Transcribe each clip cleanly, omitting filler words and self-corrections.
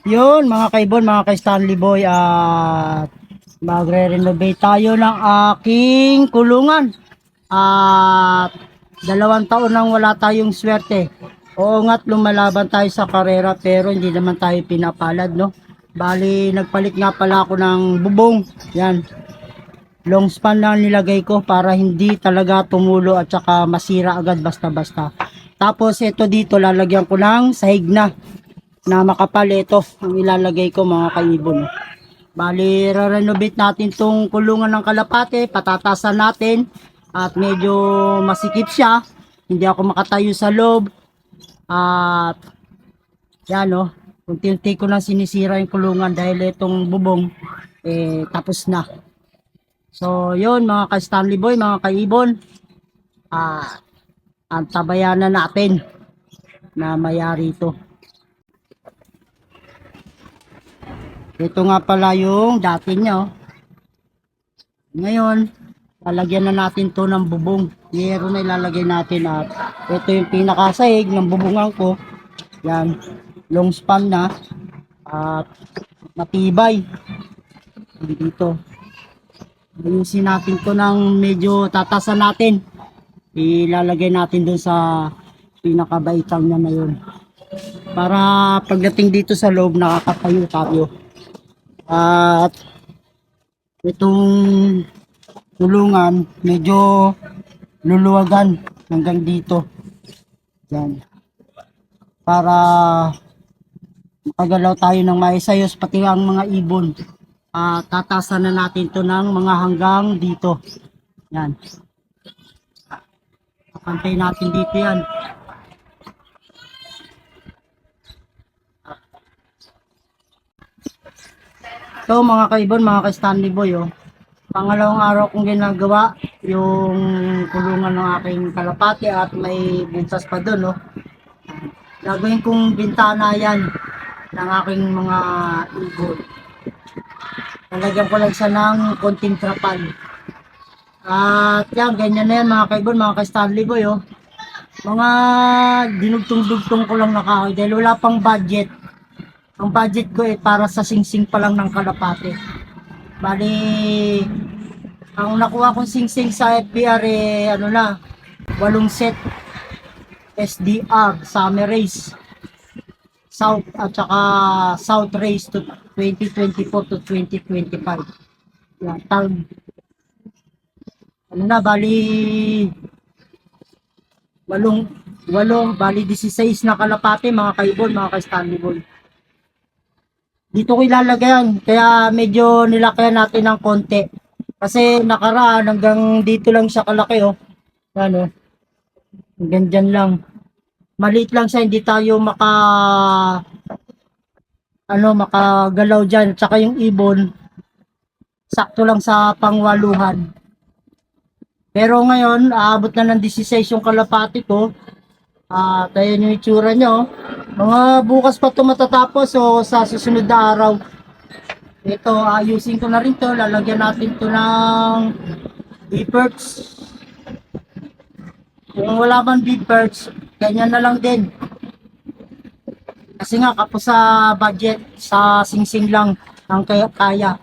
Yun mga kaibon, mga kay Stanley Boy, at magre-renovate tayo ng aking kulungan. At 2 taon nang wala tayong swerte. Oo nga't lumalaban tayo sa karera pero hindi naman tayo pinapalad, no? Bali, nagpalit nga pala ako ng bubong. Yan, long span na nilagay ko para hindi talaga tumulo at saka masira agad basta-basta. Tapos ito dito lalagyan ko ng sahig na makapal. Ito ang ilalagay ko mga kaibon. Bali, re-renovate natin tong kulungan ng kalapate, patatasan natin at medyo masikip siya. Hindi ako makatayo sa loob at yan o, unti-unti ko lang sinisira yung kulungan dahil itong bubong tapos na. So yun mga ka-Stanley Boy, mga kaibon, ang tabayanan natin na mayari ito. Ito nga pala yung dati niya. Oh. Ngayon, lalagyan na natin to ng bubong. Yero na ilalagay natin at ito yung pinakasaig ng bubungan ko. Yan, long span na at matibay. Dito. Ayusin natin to ng medyo tatasan natin. Ilalagay natin dun sa pinakabaitang niya na yun. Para pagdating dito sa loob nakakatayo tayo. At itong tulungan medyo luluwagan hanggang dito. Yan. Para makagalaw tayo ng maayos pati ang mga ibon. Tatasan na natin to ng mga hanggang dito. Yan. Pantay natin dito yan. So mga kaibon, mga ka-Stanley Boy, oh. Pangalawang araw kong ginagawa yung kulungan ng aking kalapati at may butas pa doon, oh. Gagawin kong bintana yan ng aking mga ibon. Nalagyan ko lang siya ng konting trapal. At yan, ganyan na yan mga kaibon, mga ka-Stanley Boy, oh. Mga dinugtong-dugtong ko lang na kahoy dahil wala pang budget. Ang budget ko para sa singsing pa lang ng kalapate. Bali, ang nakuha kong singsing sa FBR ano na, 8 set SDR, Summer Race, South at saka South Race to 2024 to 2025. Yan, ano na, bali, bali 16 na kalapate mga kaibon, mga ka-Stanley Boy. Dito ko ilalagayan, kaya medyo nilakayan natin ng konti. Kasi nakaraan hanggang dito lang siya kalaki, oh. Ano? Hanggang dyan lang. Maliit lang siya, hindi tayo makagalaw dyan. Tsaka yung ibon, sakto lang sa pangwaluhan. Pero ngayon, aabot na ng 16 yung kalapati ko. Tayo yung itsura nyo. Mga bukas pa ito matatapos o sa susunod na araw. Ito, ayusin ko na rin to. Lalagyan natin to ng beef-perch. Kung wala man beef-perch, ganyan na lang din. Kasi nga, kapos sa budget, sa singsing lang ang kaya.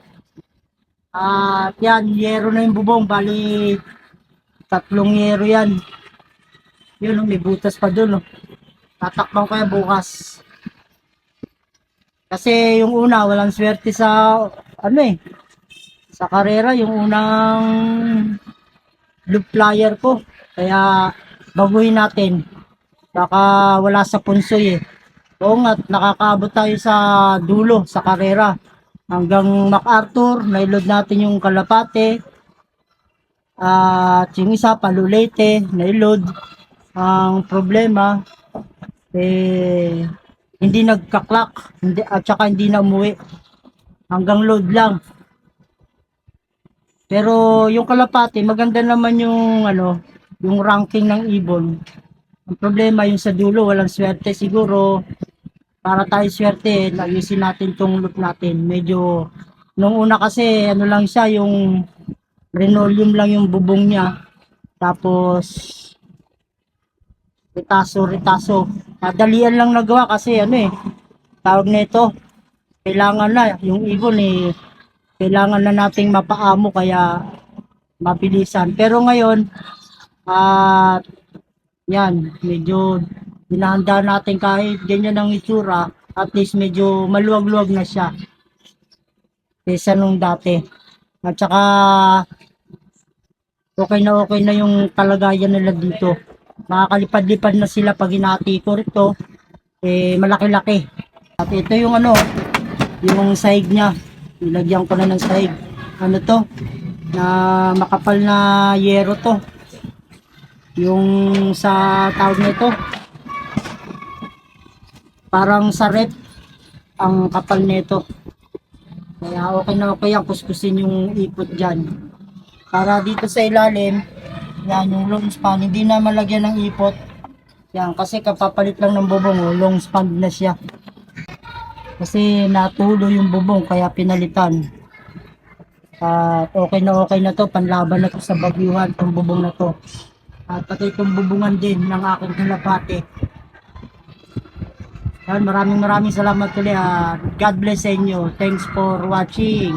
At yan, yero na yung bubong. Bali, 3 yero yan. Yun, may butas pa dun. Tatakpan ko yan bukas. Kasi yung una, walang swerte sa, sa karera, yung unang loop flyer ko. Kaya, baguhin natin. Baka wala sa punsoy eh. Oo nga, nakakaabot tayo sa dulo, sa karera. Hanggang MacArthur, nailod natin yung kalapate. At yung isa, Palulete, nailod. Ang problema, hindi nagka-clock, at saka hindi na umuwi. Hanggang load lang. Pero yung kalapate, maganda naman yung yung ranking ng ibon. Ang problema yung sa dulo, walang swerte siguro. Para tayo swerte, ayusin natin tong loop natin. Medyo nung una kasi lang siya, yung linoleum lang yung bubong niya. Tapos ritaso. Dalian lang nagawa kasi tawag nito, kailangan na yung ibon kailangan na nating mapaamo kaya mabilisan. Pero ngayon, at yan, medyo hinahanda natin kahit ganyan ang itsura, at least medyo maluwag-luwag na siya kaysa nung dati. At saka okay na yung kalagayan nila dito. Makakalipad-lipad na sila pag hinati ko rito, malaki-laki. At ito yung yung sahig niya. Nilagyan ko na ng sahig. Ano to? Na makapal na yero to. Yung sa tawag nito, parang sa rep ang kapal nito. Kaya okay yan kuskusin yung ipot dyan. Para dito sa ilalim, yan yung long span, hindi na malagyan ng ipot. Yan, kasi kapapalit lang ng bubong, long span na siya. Kasi natulo yung bubong, kaya pinalitan. At okay na to, panlaban na to sa bagyuhan, itong bubong na to. At pati itong bubungan din ng aking kalapate. Yan, maraming salamat ulit. God bless sa inyo. Thanks for watching.